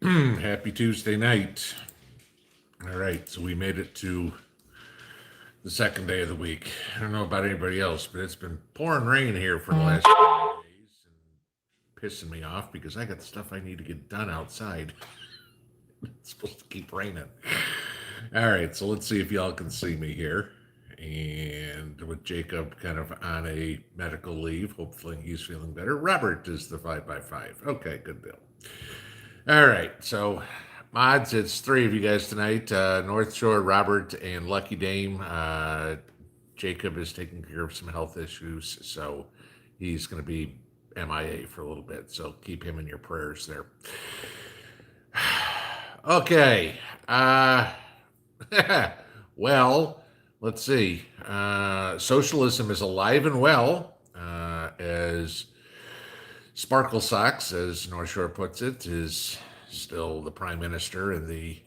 Happy Tuesday night. All right, so we made it to the second day of the week. I don't know about anybody else, but it's been pouring rain here for the last few days and pissing me off because I got stuff I need to get done outside. It's supposed to keep raining. All right, so let's see if y'all can see me here. And with Jacob kind of on a medical leave, hopefully he's feeling better. Robert is the 5x5. Okay, good deal. All right, so mods, it's three of you guys tonight. North Shore, Robert, and Lucky Dame. Jacob is taking care of some health issues, so he's going to be MIA for a little bit. So keep him in your prayers there. Okay. Well, let's see. Socialism is alive and well, as Sparkle Socks, as North Shore puts it, is still the prime minister in the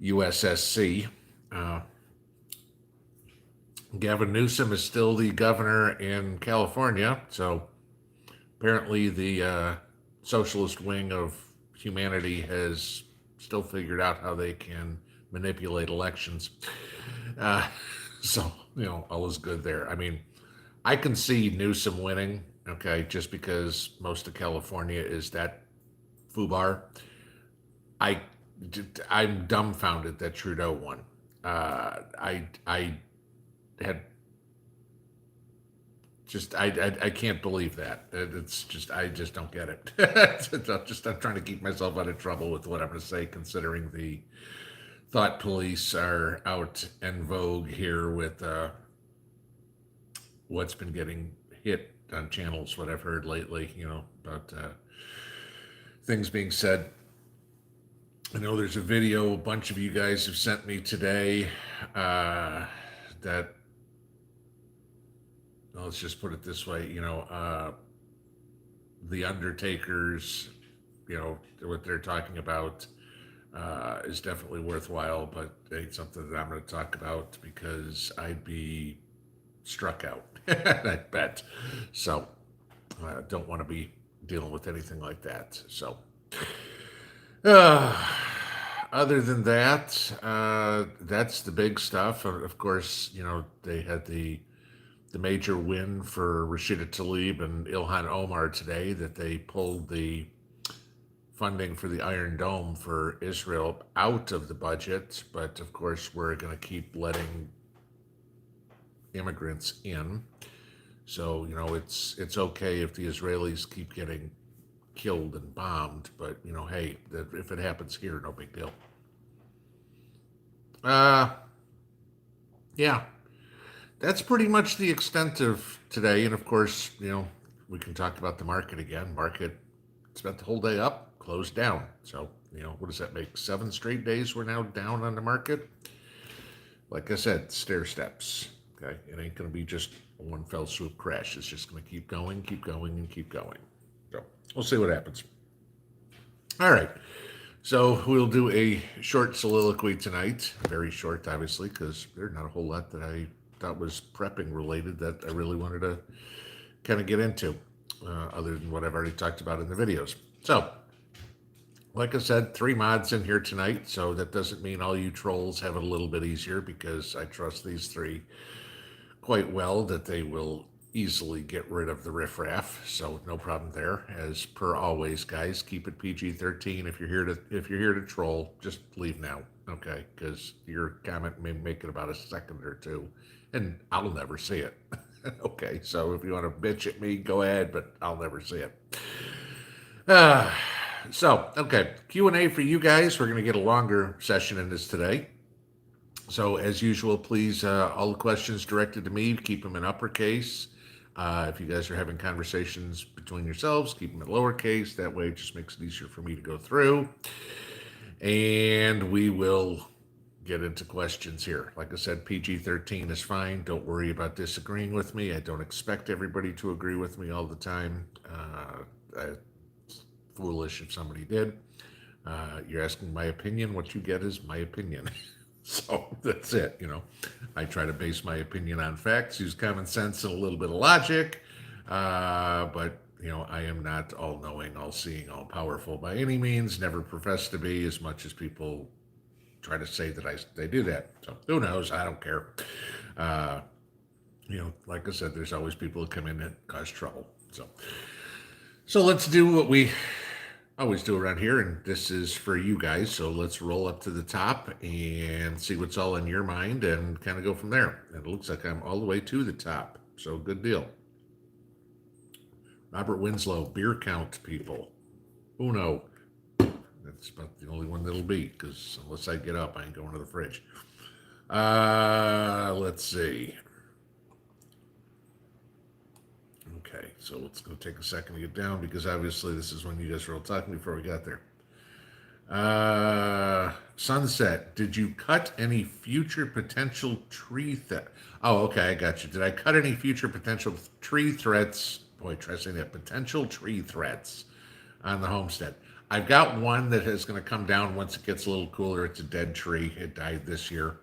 USSC. Gavin Newsom is still the governor in California, so apparently the socialist wing of humanity has still figured out how they can manipulate elections. So, all is good there. I mean, I can see Newsom winning, okay, just because most of California is that foobar. I'm dumbfounded that Trudeau won. I had just I can't believe that. It's just I just don't get it. I'm trying to keep myself out of trouble with what I'm going to say, considering the thought police are out en vogue here with what's been getting hit on channels. What I've heard lately, about things being said. I know there's a video a bunch of you guys have sent me today that, let's just put it this way, the Undertakers, what they're talking about is definitely worthwhile, but it ain't something that I'm going to talk about because I'd be struck out, I bet. So I don't want to be dealing with anything like that. So other than that, that's the big stuff. Of course, they had the major win for Rashida Tlaib and Ilhan Omar today, that they pulled the funding for the Iron Dome for Israel out of the budget. But of course, we're going to keep letting immigrants in. So, it's okay if the Israelis keep getting killed and bombed, but, hey, if it happens here, no big deal. Yeah. That's pretty much the extent of today. And of course, we can talk about the market again. Market spent the whole day up, closed down. So, what does that make? 7 straight days we're now down on the market. Like I said, stair steps. Okay. It ain't going to be just a one fell swoop crash. It's just going to keep going, and keep going. So we'll see what happens. All right. So we'll do a short soliloquy tonight. Very short, obviously, because there's not a whole lot that I thought was prepping related that I really wanted to kind of get into, other than what I've already talked about in the videos. So, like I said, 3 mods in here tonight, so that doesn't mean all you trolls have it a little bit easier, because I trust these 3 quite well that they will easily get rid of the riffraff, so no problem there. As per always, guys, keep it PG-13. If you're here to troll, just leave now, okay? Because your comment may make it about a second or two, and I'll never see it. Okay, so if you want to bitch at me, go ahead, but I'll never see it. So, okay, Q&A for you guys. We're going to get a longer session in this today. So, as usual, please, all the questions directed to me, keep them in uppercase. If you guys are having conversations between yourselves, keep them in lowercase. That way it just makes it easier for me to go through. And we will get into questions here. Like I said, PG-13 is fine. Don't worry about disagreeing with me. I don't expect everybody to agree with me all the time. It's foolish if somebody did. You're asking my opinion. What you get is my opinion. So that's it. I try to base my opinion on facts, use common sense and a little bit of logic. But I am not all-knowing, all-seeing, all-powerful by any means. Never profess to be, as much as people try to say that they do that. So who knows? I don't care. Uh, like I said, there's always people that come in and cause trouble. So let's do what we always do around here, and this is for you guys. So let's roll up to the top and see what's all in your mind and kind of go from there. And it looks like I'm all the way to the top. So good deal. Robert Winslow, beer count, people. Uno. That's about the only one that'll be, because unless I get up, I ain't going to the fridge. Let's see. Okay, so it's going to take a second to get down, because obviously this is when you guys were all talking before we got there. Sunset, did you cut any future potential tree Oh, okay, I got you. Did I cut any future potential tree threats? Boy, try saying that. Potential tree threats on the homestead. I've got one that is going to come down once it gets a little cooler. It's a dead tree. It died this year.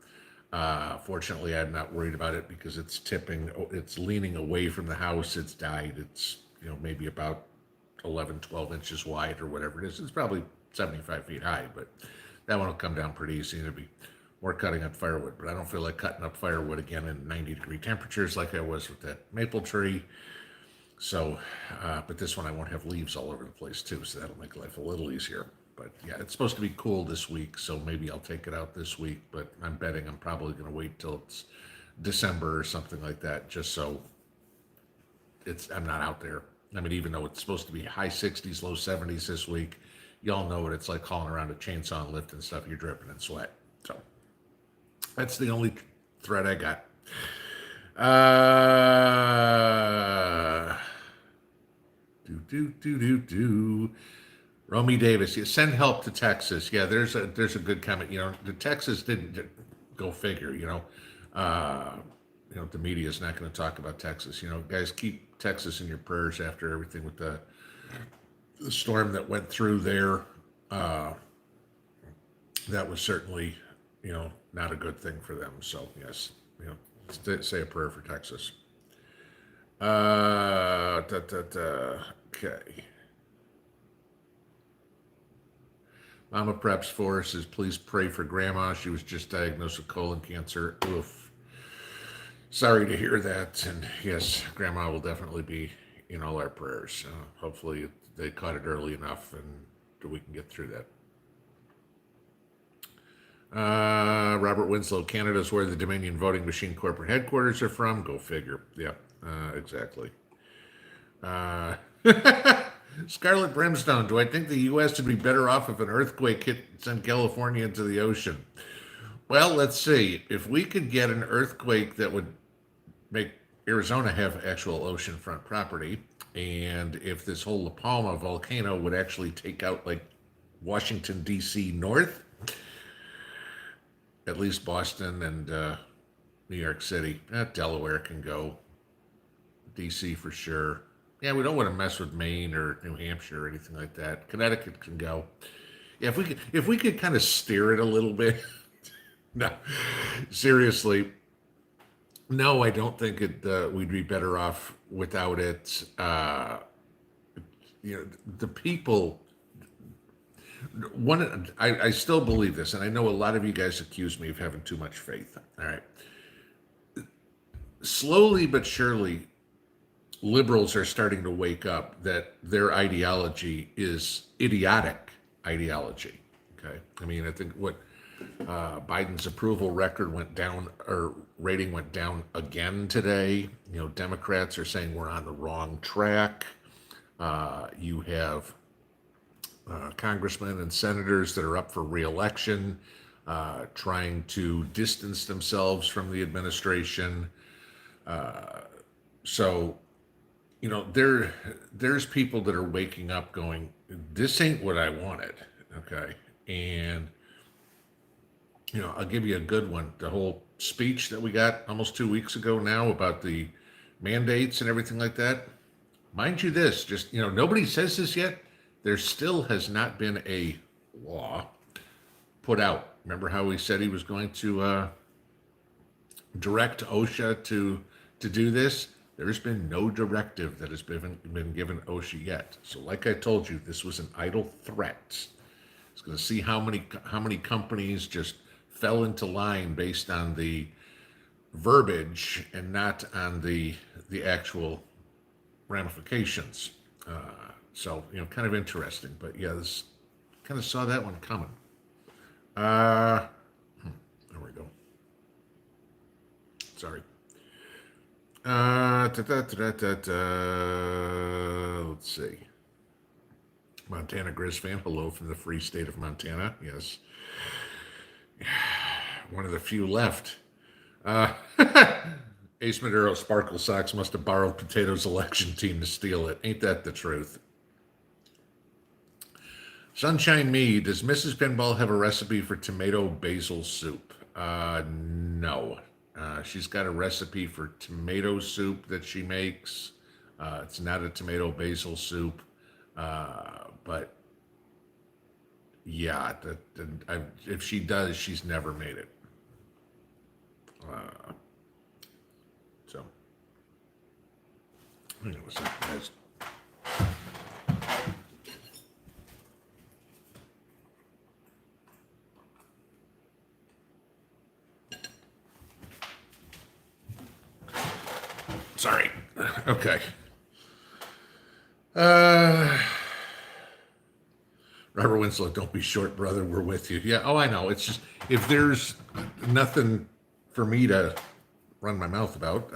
Fortunately, I'm not worried about it because it's tipping. It's leaning away from the house. It's died. It's, maybe about 11, 12 inches wide or whatever it is. It's probably 75 feet high, but that one will come down pretty easy. It'll be more cutting up firewood, but I don't feel like cutting up firewood again in 90-degree temperatures like I was with that maple tree. So, but this one I won't have leaves all over the place too, so that'll make life a little easier. But yeah, it's supposed to be cool this week, so maybe I'll take it out this week, but I'm betting I'm probably going to wait till it's December or something like that, just so I'm not out there. I mean, even though it's supposed to be high 60s, low 70s this week, y'all know what it's like hauling around a chainsaw and lifting stuff. You're dripping in sweat. So that's the only threat I got. Romy Davis, send help to Texas. Yeah, there's a good comment. The Texas didn't go figure. The media is not going to talk about Texas. Guys, keep Texas in your prayers after everything with the storm that went through there. That was certainly, not a good thing for them. So yes, say a prayer for Texas. Okay. Mama Preps for us says, please pray for Grandma. She was just diagnosed with colon cancer. Oof. Sorry to hear that. And yes, Grandma will definitely be in all our prayers. Hopefully they caught it early enough and we can get through that. Robert Winslow, Canada's where the Dominion Voting Machine corporate headquarters are from. Go figure. Yeah, exactly. Scarlet Brimstone, do I think the U.S. would be better off if an earthquake sent California into the ocean? Well, let's see. If we could get an earthquake that would make Arizona have actual oceanfront property, and if this whole La Palma volcano would actually take out like Washington, D.C. north, at least Boston and New York City. Delaware can go. D.C. for sure. Yeah, we don't want to mess with Maine or New Hampshire or anything like that. Connecticut can go. Yeah, if we could kind of steer it a little bit. No, seriously. No, I don't think we'd be better off without it. The people. I still believe this, and I know a lot of you guys accuse me of having too much faith. All right. Slowly but surely, liberals are starting to wake up that their ideology is idiotic ideology. Okay. I mean, I think what Biden's approval record went down, or rating went down again today. Democrats are saying we're on the wrong track. You have congressmen and senators that are up for re-election, trying to distance themselves from the administration. So, there's people that are waking up going, this ain't what I wanted. Okay. And, I'll give you a good one. The whole speech that we got almost 2 weeks ago now about the mandates and everything like that. Mind you this, just, nobody says this yet. There still has not been a law put out. Remember how he said he was going to direct OSHA to do this? There's been no directive that has been given OSHA yet. So, like I told you, this was an idle threat. It's going to see how many companies just fell into line based on the verbiage and not on the actual ramifications. So, kind of interesting. But yeah, this kind of saw that one coming. There we go. Sorry. Let's see. Montana Grizz fan, hello from the free state of Montana. Yes. One of the few left. Ace Maduro Sparkle Sox must have borrowed Potato's election team to steal it. Ain't that the truth? Sunshine Me, does Mrs. Pinball have a recipe for tomato basil soup? No. She's got a recipe for tomato soup that she makes. It's not a tomato basil soup. But yeah, if she does, she's never made it. So, hang on a second, guys. Sorry. Okay. Robert Winslow, don't be short, brother. We're with you. Yeah. Oh, I know. It's just if there's nothing for me to run my mouth about,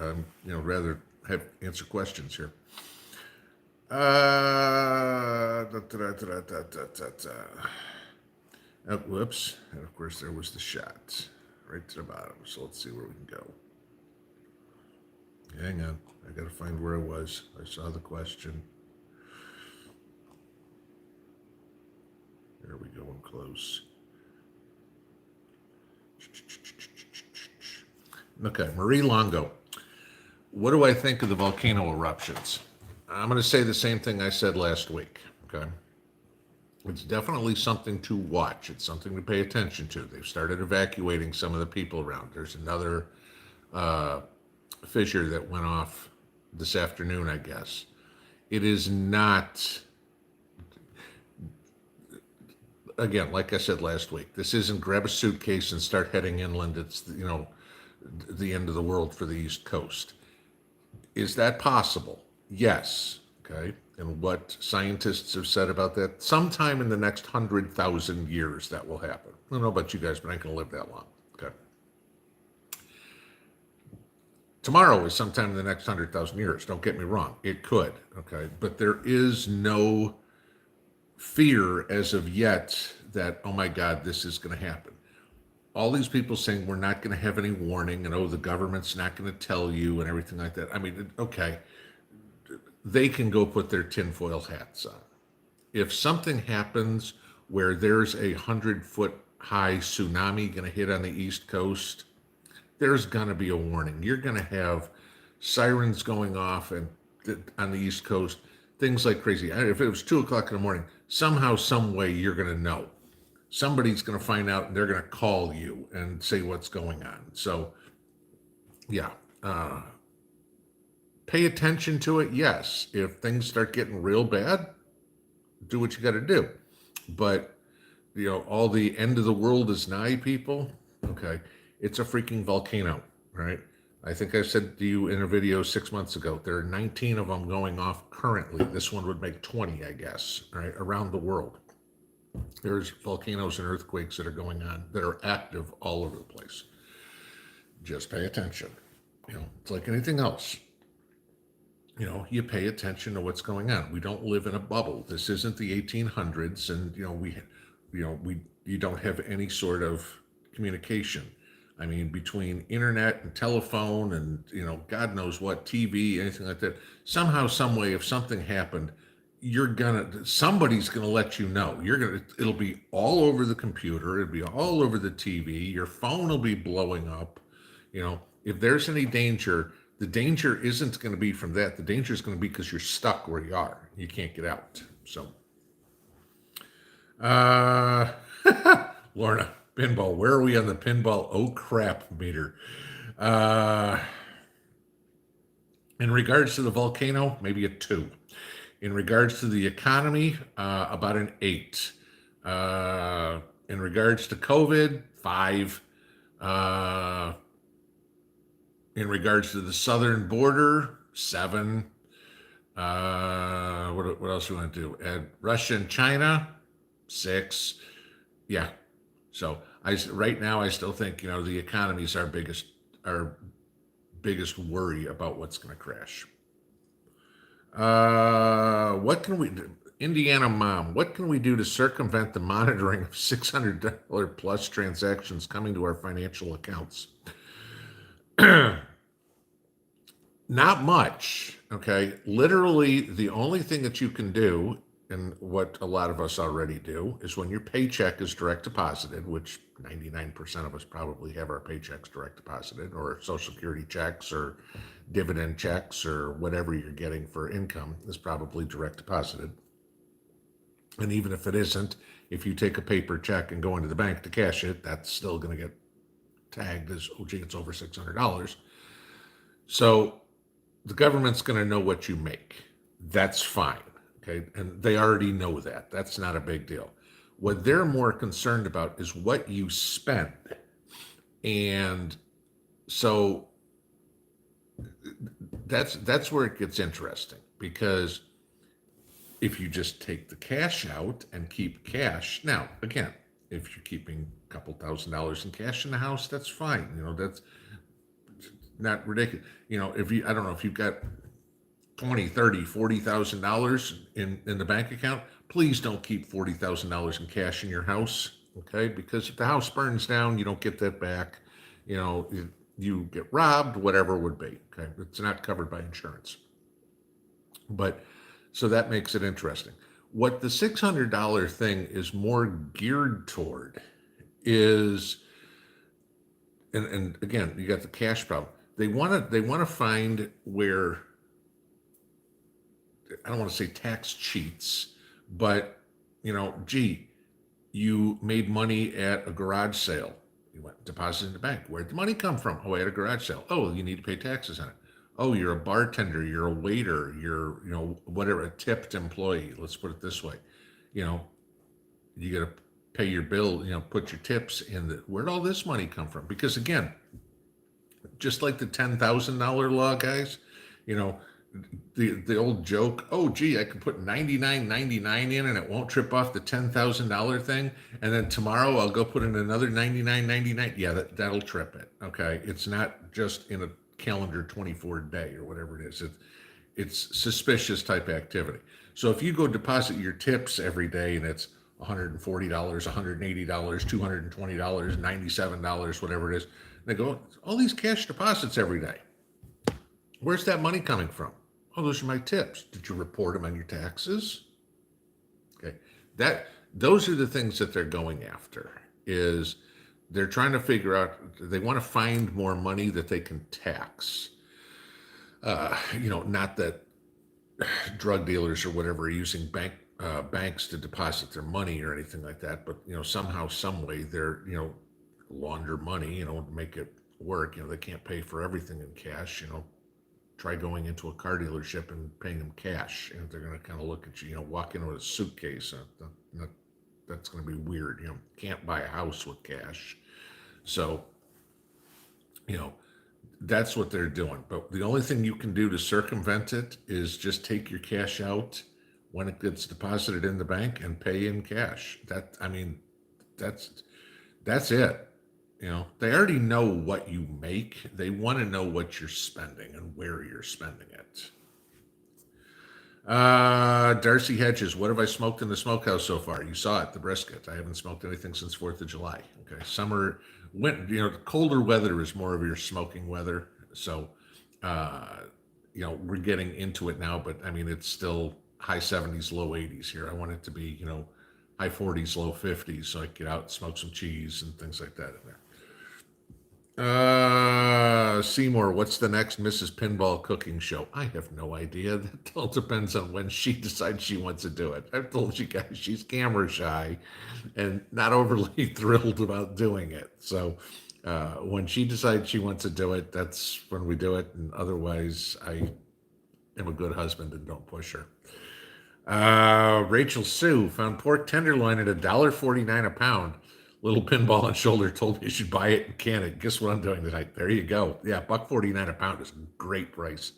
rather have answer questions here. Oh, whoops. And of course, there was the shot right to the bottom. So let's see where we can go. Hang on. I got to find where I was. I saw the question. There we go. I'm close. Okay. Marie Longo. What do I think of the volcano eruptions? I'm going to say the same thing I said last week. Okay. It's definitely something to watch. It's something to pay attention to. They've started evacuating some of the people around. There's another fissure that went off this afternoon, I guess. It is not, again, like I said last week, this isn't grab a suitcase and start heading inland. It's, the end of the world for the East Coast. Is that possible? Yes. Okay. And what scientists have said about that, sometime in the next 100,000 years that will happen. I don't know about you guys, but I ain't going to live that long. Okay. Tomorrow is sometime in the next 100,000 years. Don't get me wrong. It could. Okay. But there is no fear as of yet that, oh my God, this is going to happen. All these people saying we're not going to have any warning and, oh, the government's not going to tell you and everything like that. I mean, okay. They can go put their tinfoil hats on. If something happens where there's a 100-foot high tsunami going to hit on the East Coast, there's going to be a warning. You're going to have sirens going off and on the East Coast, things like crazy. If it was 2 o'clock in the morning, somehow, some way, you're going to know. Somebody's going to find out and they're going to call you and say what's going on. So, yeah. Pay attention to it, yes. If things start getting real bad, do what you got to do. But, all the end of the world is nigh, people. Okay. It's a freaking volcano, right? I think I said to you in a video 6 months ago, there are 19 of them going off currently. This one would make 20, I guess, right? Around the world. There's volcanoes and earthquakes that are going on that are active all over the place. Just pay attention. It's like anything else. You pay attention to what's going on. We don't live in a bubble. This isn't the 1800s, and you don't have any sort of communication. I mean, between internet and telephone and God knows what, TV, anything like that. Somehow, some way, if something happened, somebody's gonna let you know. It'll be all over the computer. It'll be all over the TV. Your phone will be blowing up. If there's any danger. The danger isn't going to be from that. The danger is going to be because you're stuck where you are. You can't get out. So, Lorna, pinball. Where are we on the pinball? Oh crap meter. In regards to the volcano, maybe a 2. In regards to the economy, about an 8. In regards to COVID, 5. Uh, in regards to the southern border, 7. What else do we want to do? Add Russia and China, 6. Yeah. So right now I still think the economy is our biggest worry about what's going to crash. What can we do? Indiana mom, what can we do to circumvent the monitoring of $600 plus transactions coming to our financial accounts? Not much. Okay. Literally, the only thing that you can do, and what a lot of us already do, is when your paycheck is direct deposited, which 99% of us probably have our paychecks direct deposited, or Social Security checks, or dividend checks, or whatever you're getting for income is probably direct deposited. And even if it isn't, if you take a paper check and go into the bank to cash it, that's still going to get tagged as, oh, gee, it's over $600. So the government's going to know what you make. That's fine. Okay. And they already know that. That's not a big deal. What they're more concerned about is what you spend. And so that's where it gets interesting, because if you just take the cash out and keep cash, now again, if you're keeping a couple $1,000s in cash in the house, that's fine. That's not ridiculous. I don't know if you've got 20, 30, $40,000 in the bank account, please don't keep $40,000 in cash in your house. Okay. Because if the house burns down, you don't get that back. You get robbed, whatever it would be. Okay. It's not covered by insurance. But so that makes it interesting. What the $600 thing is more geared toward is, and again, you got the cash problem. They want to find where, I don't want to say tax cheats, but gee, you made money at a garage sale. You went deposited in the bank. Where'd the money come from? Oh, I had a garage sale. Oh, you need to pay taxes on it. Oh, you're a bartender, you're a waiter, you're, whatever, a tipped employee. Let's put it this way. You got to pay your bill, put your tips in. Where'd all this money come from? Because again, just like the $10,000 law, guys, the old joke, oh, gee, I can put $99.99 in and it won't trip off the $10,000 thing. And then tomorrow I'll go put in another $99.99. Yeah, that'll trip it. Okay. It's not just in a calendar 24 day or whatever it is. It's suspicious type activity. So if you go deposit your tips every day and it's $140, $180, $220, $97, whatever it is, they go, all these cash deposits every day. Where's that money coming from? Oh, those are my tips. Did you report them on your taxes? Okay. Those are the things that they're going after, is they're trying to figure out, they want to find more money that they can tax. Not that drug dealers or whatever are using banks to deposit their money or anything like that, but somehow, some way they're launder money, to make it work. They can't pay for everything in cash. Try going into a car dealership and paying them cash, and they're going to kind of look at you. Walk in with a suitcase. That's going to be weird. Can't buy a house with cash. So, that's what they're doing. But the only thing you can do to circumvent it is just take your cash out when it gets deposited in the bank and pay in cash. That's it. They already know what you make. They want to know what you're spending and where you're spending it. Darcy Hedges, what have I smoked in the smokehouse so far? You saw it, the brisket. I haven't smoked anything since 4th of July. Okay. Summer, colder weather is more of your smoking weather. So, we're getting into it now, but it's still high 70s, low 80s here. I want it to be, high 40s, low 50s, so I can get out and smoke some cheese and things like that in there. Seymour, what's the next Mrs. Pinball cooking show? I have no idea. That all depends on when she decides she wants to do it. I've told you guys she's camera shy and not overly thrilled about doing it. So when she decides she wants to do it, that's when we do it. And otherwise, I am a good husband and don't push her. Rachel Sue found pork tenderloin at $1.49 a pound. Little pinball and shoulder told me you should buy it and can it. Guess what I'm doing tonight? There you go. Yeah, $1.49 a pound is a great price.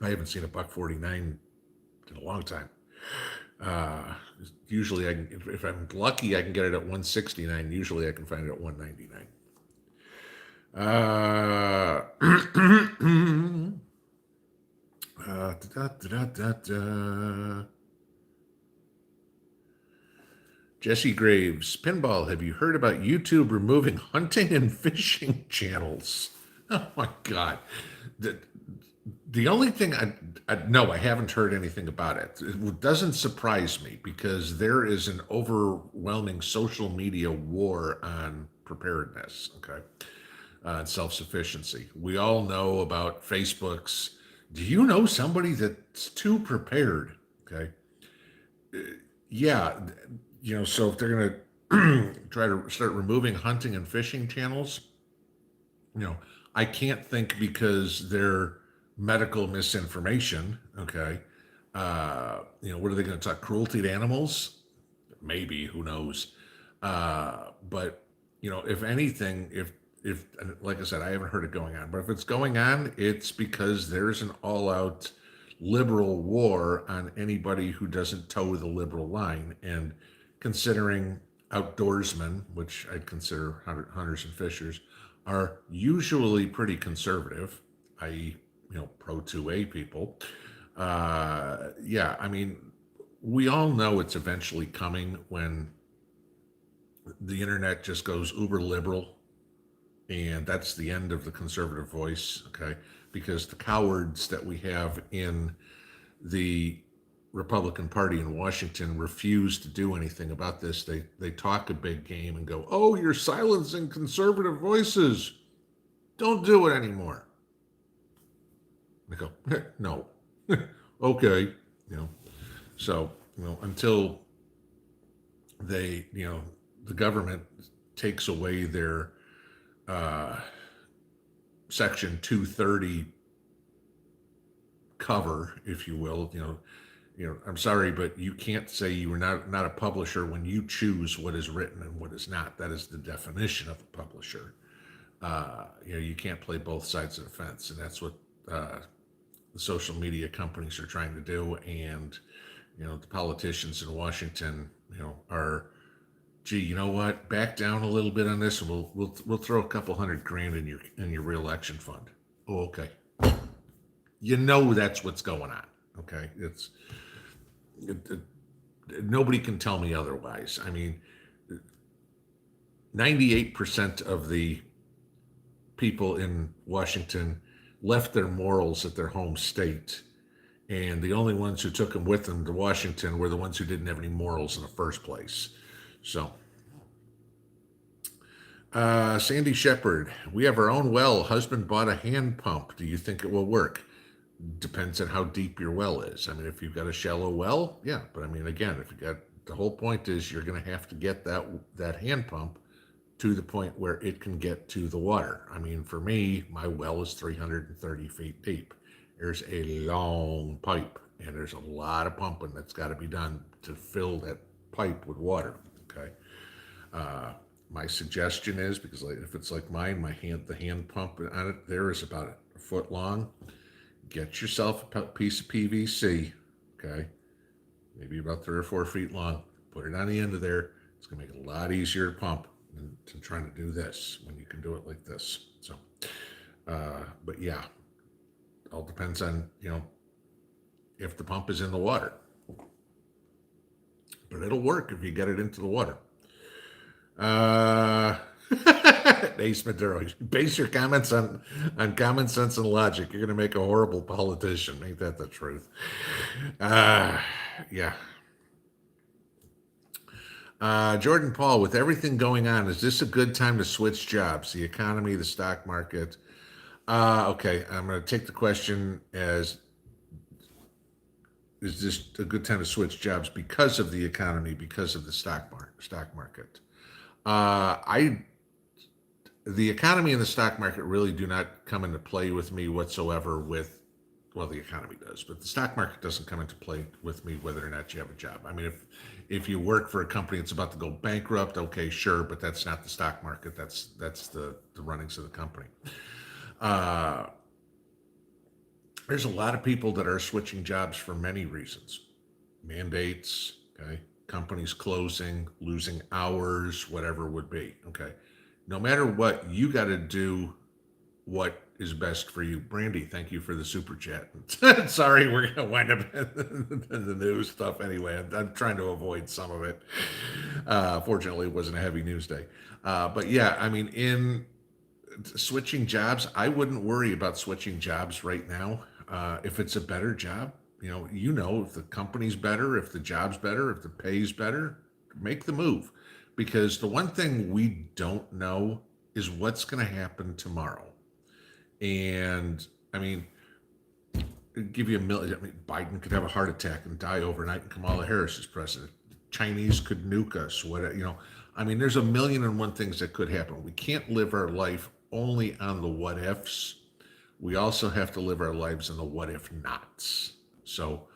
I haven't seen a $1.49 in a long time. Usually, if I'm lucky, I can get it at $1.69. Usually, I can find it at $1.99. Jesse Graves, Pinball, have you heard about YouTube removing hunting and fishing channels? Oh my God. The only thing no, I haven't heard anything about it. It doesn't surprise me because there is an overwhelming social media war on preparedness, okay, and self-sufficiency. We all know about Facebook's, do you know somebody that's too prepared? Okay. Yeah, so if they're going to try to start removing hunting and fishing channels, I can't think because they're medical misinformation. Okay. What are they going to talk? Cruelty to animals? Maybe, who knows? But, if anything, if, like I said, I haven't heard it going on, but if it's going on, it's because there's an all out liberal war on anybody who doesn't toe the liberal line. And considering outdoorsmen, which I'd consider hunters and fishers, are usually pretty conservative, i.e., pro 2A people. I mean, we all know it's eventually coming when the internet just goes uber liberal, and that's the end of the conservative voice, okay? Because the cowards that we have in the Republican Party in Washington refuse to do anything about this. They talk a big game and go, "Oh, you're silencing conservative voices. Don't do it anymore." I go, "No." Okay, So, until they, the government takes away their Section 230 cover, if you will, I'm sorry, but you can't say you are not a publisher when you choose what is written and what is not. That is the definition of a publisher. You can't play both sides of the fence, and that's what the social media companies are trying to do. And the politicians in Washington, are, gee, you know what? Back down a little bit on this, and we'll throw a couple $100,000 in your reelection fund. Oh, okay. That's what's going on. Okay, nobody can tell me otherwise. I mean, 98% of the people in Washington left their morals at their home state, and the only ones who took them with them to Washington were the ones who didn't have any morals in the first place. So, Sandy Shepard, we have our own well. Husband bought a hand pump. Do you think it will work? Depends on how deep your well is. I mean, if you've got a shallow well, yeah. But I mean, again, if you got, the whole point is you're going to have to get that hand pump to the point where it can get to the water. I mean, for me, my well is 330 feet deep. There's a long pipe, and there's a lot of pumping that's got to be done to fill that pipe with water. Okay. My suggestion is, because if it's like mine, the hand pump on it there is about a foot long. Get yourself a piece of PVC, okay, maybe about 3 or 4 feet long. Put it on the end of there. It's going to make it a lot easier to pump than trying to do this when you can do it like this. So, but yeah, all depends on, if the pump is in the water. But it'll work if you get it into the water. Ace Maduro, base your comments on common sense and logic. You're going to make a horrible politician. Ain't that the truth? Yeah. Jordan Paul, with everything going on, is this a good time to switch jobs? The economy, the stock market. Okay, I'm going to take the question as, is this a good time to switch jobs because of the economy, because of the stock market? The economy and the stock market really do not come into play with me whatsoever with well, the economy does, but the stock market doesn't come into play with me whether or not you have a job. I mean, if you work for a company that's about to go bankrupt, okay, sure, but that's not the stock market. That's the runnings of the company. There's a lot of people that are switching jobs for many reasons. Mandates, okay, companies closing, losing hours, whatever it would be, okay. No matter what, you got to do what is best for you. Brandy, thank you for the super chat. Sorry, we're going to wind up in the news stuff anyway. I'm trying to avoid some of it. Fortunately, it wasn't a heavy news day. But yeah, I mean, in switching jobs, I wouldn't worry about switching jobs right now. If it's a better job, if the company's better, if the job's better, if the pay's better, make the move. Because the one thing we don't know is what's going to happen tomorrow. And I mean, give you a million. I mean, Biden could have a heart attack and die overnight, and Kamala Harris is president. Chinese could nuke us. I mean, there's a million and one things that could happen. We can't live our life only on the what ifs. We also have to live our lives in the what if nots. So,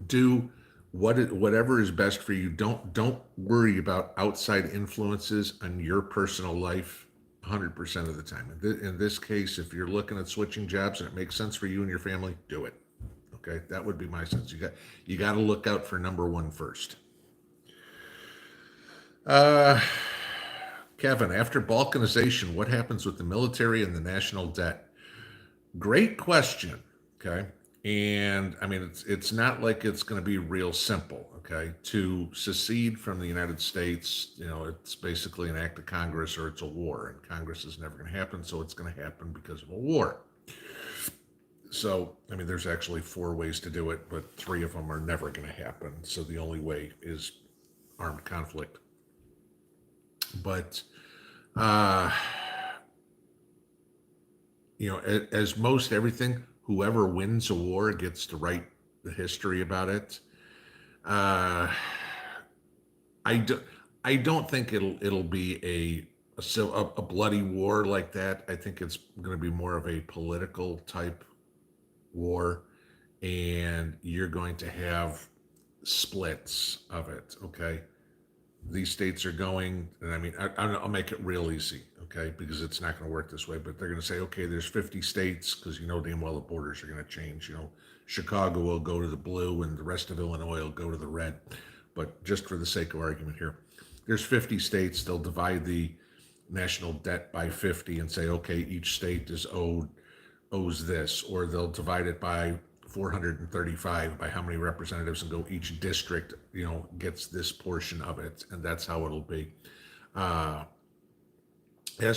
do whatever is best for you. Don't worry about outside influences on your personal life 100% of the time. In this case, if you're looking at switching jobs and it makes sense for you and your family, do it. Okay, that would be my sense. You got to look out for number one first. Kevin, after balkanization, what happens with the military and the national debt? Great question. Okay. And I mean, it's not like it's going to be real simple. Okay. To secede from the United States, it's basically an act of Congress or it's a war, and Congress is never going to happen. So it's going to happen because of a war. So, I mean, there's actually 4 ways to do it, but 3 of them are never going to happen. So the only way is armed conflict. But, as most everything, whoever wins a war gets to write the history about it. I don't think it'll be a bloody war like that. I think it's going to be more of a political type war, and you're going to have splits of it. Okay. These states are going, and I mean, I'll make it real easy, okay, because it's not going to work this way, but they're going to say, okay, there's 50 states, because damn well the borders are going to change. Chicago will go to the blue and the rest of Illinois will go to the red. But just for the sake of argument here, there's 50 states. They'll divide the national debt by 50 and say, okay, each state owes this, or they'll divide it by 435 by how many representatives and go each district, gets this portion of it. And that's how it'll be. As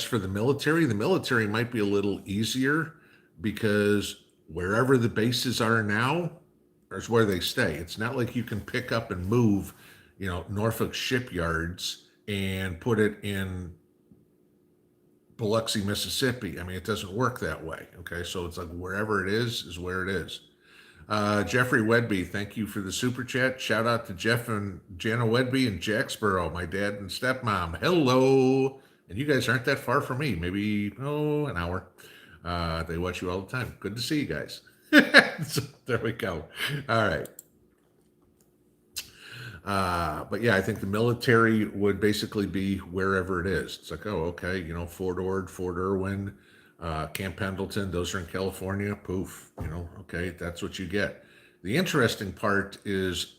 for the military might be a little easier because wherever the bases are now is where they stay. It's not like you can pick up and move, Norfolk shipyards and put it in Biloxi, Mississippi. I mean, it doesn't work that way. Okay. So it's like wherever it is where it is. Jeffrey Wedby, thank you for the super chat. Shout out to Jeff and Jana Wedby in Jacksboro, my dad and stepmom. Hello. And you guys aren't that far from me, maybe, an hour. They watch you all the time. Good to see you guys. So there we go. All right. But yeah, I think the military would basically be wherever it is. It's like, oh, okay, Fort Ord, Fort Irwin, Camp Pendleton, those are in California. Poof, okay, that's what you get. The interesting part is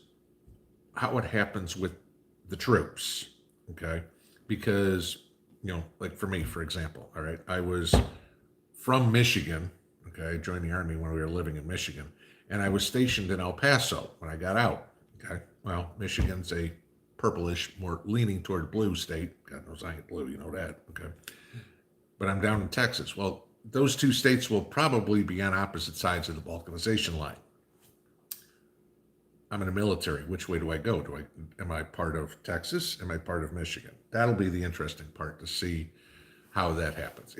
how it happens with the troops, okay? Because, like for me, for example, all right, I was from Michigan, okay? I joined the Army when we were living in Michigan, and I was stationed in El Paso when I got out, okay? Well, Michigan's a purplish, more leaning toward blue state. God knows I ain't blue, you know that, okay? But I'm down in Texas. Well, those 2 states will probably be on opposite sides of the balkanization line. I'm in the military. Which way do I go? Am I part of Texas? Am I part of Michigan? That'll be the interesting part to see how that happens.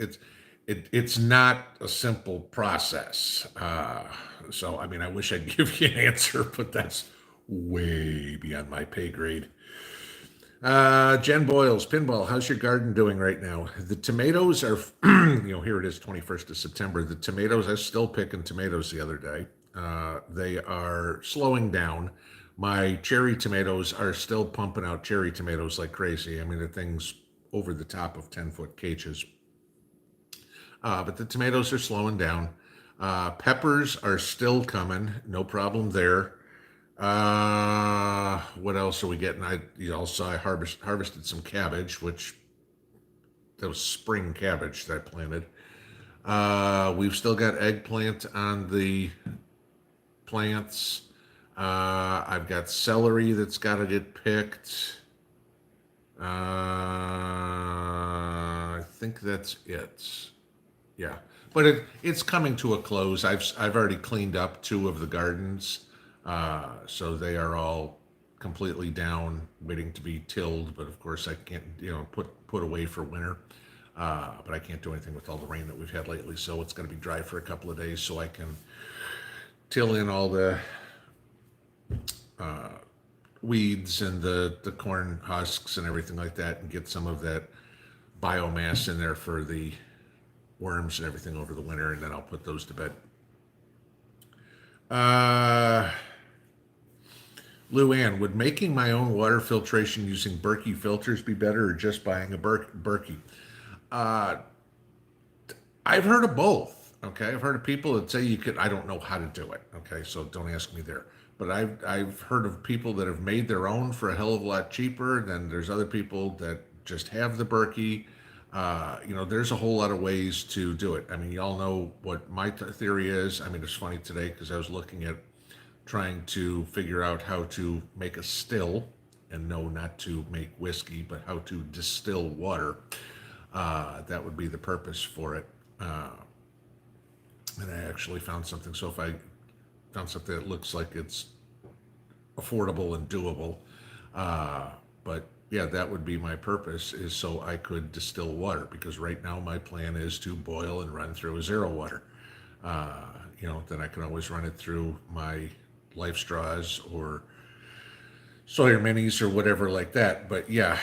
It's not a simple process. So, I mean, I wish I'd give you an answer, but that's way beyond my pay grade. Jen Boyles, Pinball, how's your garden doing right now? The tomatoes are, here it is, 21st of September. The tomatoes, I was still picking tomatoes the other day. They are slowing down. My cherry tomatoes are still pumping out cherry tomatoes like crazy. I mean, the thing's over the top of 10-foot cages. But the tomatoes are slowing down. Peppers are still coming, no problem there. What else are we getting? I harvested some cabbage, which that was spring cabbage that I planted. We've still got eggplant on the plants. I've got celery that's got to get picked. I think that's it. Yeah, but it's coming to a close. I've already cleaned up two of the gardens, so they are all completely down, waiting to be tilled. But of course, I can't put away for winter. But I can't do anything with all the rain that we've had lately, so it's going to be dry for a couple of days, so I can till in all the weeds and the corn husks and everything like that, and get some of that biomass in there for the worms and everything over the winter, and then I'll put those to bed. Lou Ann, would making my own water filtration using Berkey filters be better, or just buying a Berkey? I've heard of both. Okay, I've heard of people that say you could. I don't know how to do it. Okay, so don't ask me there. But I've heard of people that have made their own for a hell of a lot cheaper. Then there's other people that just have the Berkey. There's a whole lot of ways to do it. I mean, y'all know what my theory is. I mean, it's funny today because I was looking at trying to figure out how to make a still, and no, not to make whiskey, but how to distill water. That would be the purpose for it. And I actually found something. So if I found something that looks like it's affordable and doable, but yeah, that would be my purpose, is so I could distill water, because right now my plan is to boil and run through a zero water. Then I can always run it through my Life Straws or Sawyer Minis or whatever like that. But yeah,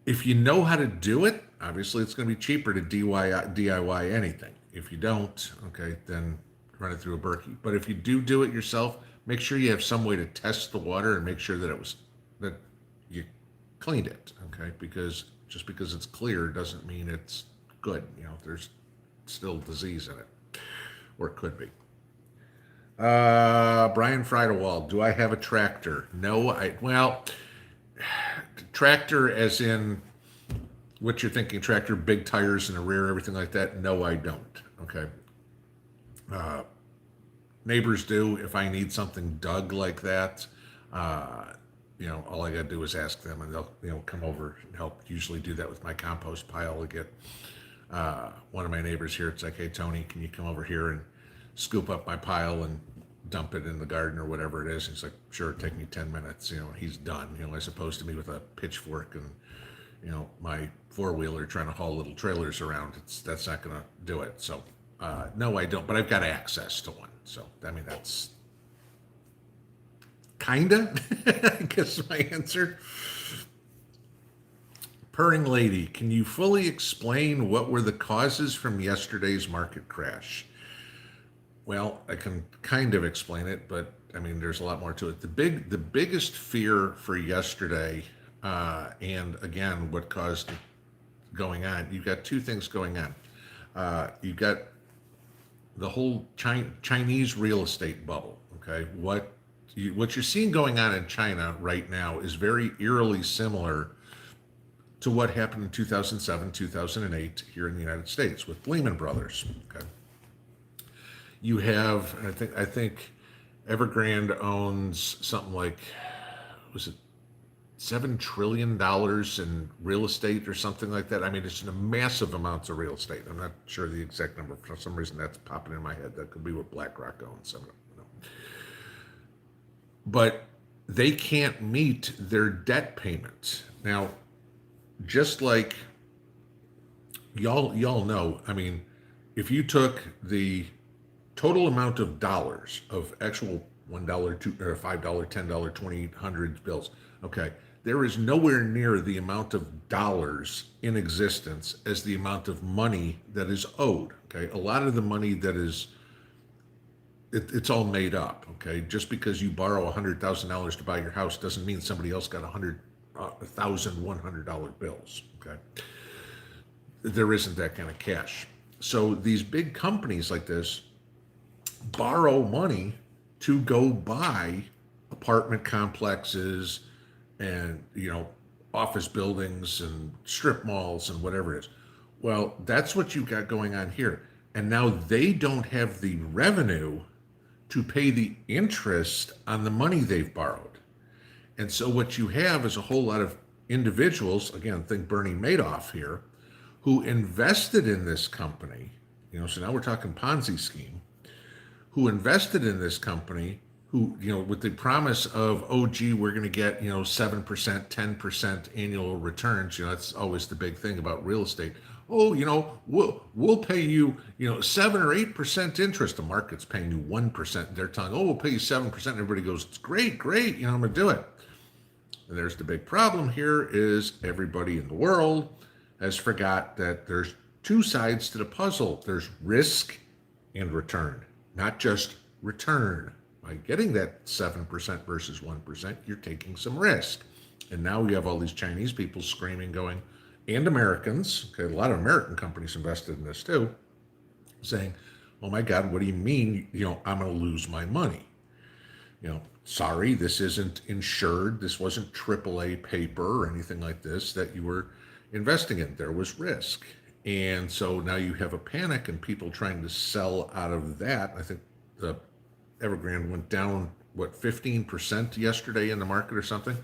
if you know how to do it, obviously it's going to be cheaper to DIY anything. If you don't, okay, then run it through a Berkey. But if you do it yourself, make sure you have some way to test the water and make sure that you cleaned it, okay? Because just because it's clear doesn't mean it's good. There's still disease in it, or it could be. Brian Friedewald, do I have a tractor? No, tractor as in what you're thinking, tractor, big tires in the rear, everything like that. No, I don't. Okay. Neighbors do. If I need something dug like that, all I got to do is ask them, and they'll come over and help. Usually do that with my compost pile. I get one of my neighbors here. It's like, hey, Tony, can you come over here and scoop up my pile and dump it in the garden or whatever it is? He's like, sure, take me 10 minutes. He's done, as opposed to me with a pitchfork and, my four-wheeler trying to haul little trailers around. That's not going to do it. So, no, I don't, but I've got access to one. So, I mean, that's kinda, I guess, my answer. Purring Lady, can you fully explain what were the causes from yesterday's market crash? Well, I can kind of explain it, but I mean, there's a lot more to it. The biggest fear for yesterday, and again, what caused it going on, you've got two things going on. You've got the whole Chinese real estate bubble. Okay, what you're seeing going on in China right now is very eerily similar to what happened in 2007, 2008 here in the United States with Lehman Brothers. Okay. You have, I think Evergrande owns something like, was it $7 trillion in real estate or something like that? I mean, it's a massive amounts of real estate. I'm not sure the exact number. For some reason, that's popping in my head. That could be what BlackRock owns. But they can't meet their debt payments. Now, just like y'all know, I mean, if you took the total amount of dollars, of actual $1, $2, or $5, $10, 20, bills. Okay. There is nowhere near the amount of dollars in existence as the amount of money that is owed. Okay. A lot of the money that is, it's all made up. Okay. Just because you borrow $100,000 to buy your house doesn't mean somebody else got $1,100 bills. Okay. There isn't that kind of cash. So these big companies like this borrow money to go buy apartment complexes and, office buildings and strip malls and whatever it is. Well, that's what you've got going on here. And now they don't have the revenue to pay the interest on the money they've borrowed. And so what you have is a whole lot of individuals, again, think Bernie Madoff here, who invested in this company, so now we're talking Ponzi scheme, who invested in this company, who, with the promise of, oh, gee, we're going to get, 7%, 10% annual returns. That's always the big thing about real estate. Oh, we'll pay you, 7 or 8% interest. The market's paying you 1%. They're telling, oh, we'll pay you 7%. Everybody goes, it's great. I'm going to do it. And there's the big problem here is everybody in the world has forgot that there's two sides to the puzzle. There's risk and return, not just return. By getting that 7% versus 1%, you're taking some risk. And now we have all these Chinese people screaming, going, and Americans, okay, a lot of American companies invested in this too, saying, oh my God, what do you mean, I'm going to lose my money? Sorry, this isn't insured. This wasn't AAA paper or anything like this that you were investing in. There was risk. And so now you have a panic and people trying to sell out of that. I think the Evergrande went down, 15% yesterday in the market or something?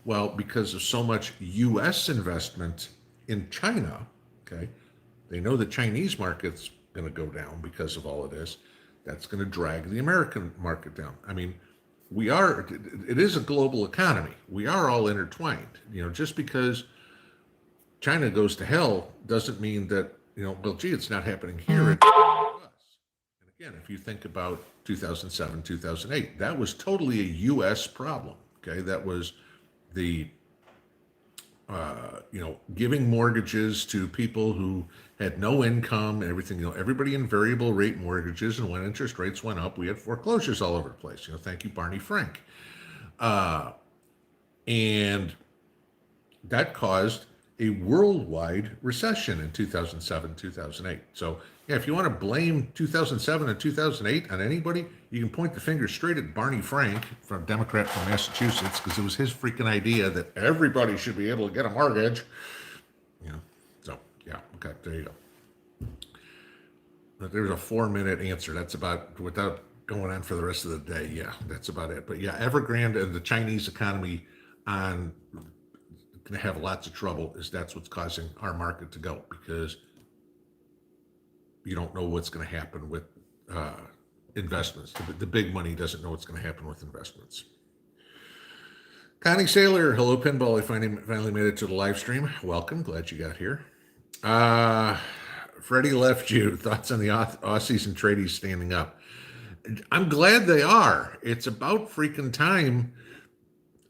Well, because of so much U.S. investment in China, okay, they know the Chinese market's going to go down because of all of this. That's going to drag the American market down. I mean, it is a global economy. We are all intertwined. Just because China goes to hell doesn't mean that, well, gee, it's not happening here. It's happening to us. And again, if you think about 2007, 2008, that was totally a U.S. problem. Okay. That was the, giving mortgages to people who had no income and everything, everybody in variable rate mortgages. And when interest rates went up, we had foreclosures all over the place. Thank you, Barney Frank. And that caused a worldwide recession in 2007, 2008. So, yeah, if you want to blame 2007 and 2008 on anybody, you can point the finger straight at Barney Frank, from Democrat from Massachusetts, because it was his freaking idea that everybody should be able to get a mortgage. So, yeah, okay, there you go. But there's a 4-minute answer. That's about, without going on for the rest of the day, yeah, that's about it. But yeah, Evergrande and the Chinese economy going to have lots of trouble, is that's what's causing our market to go, because you don't know what's going to happen with investments. The big money doesn't know what's going to happen with investments. Connie Saylor, hello Pinball. I finally made it to the live stream. Welcome, glad you got here. Freddie left you. Thoughts on the Aussies and tradies standing up? I'm glad they are. It's about freaking time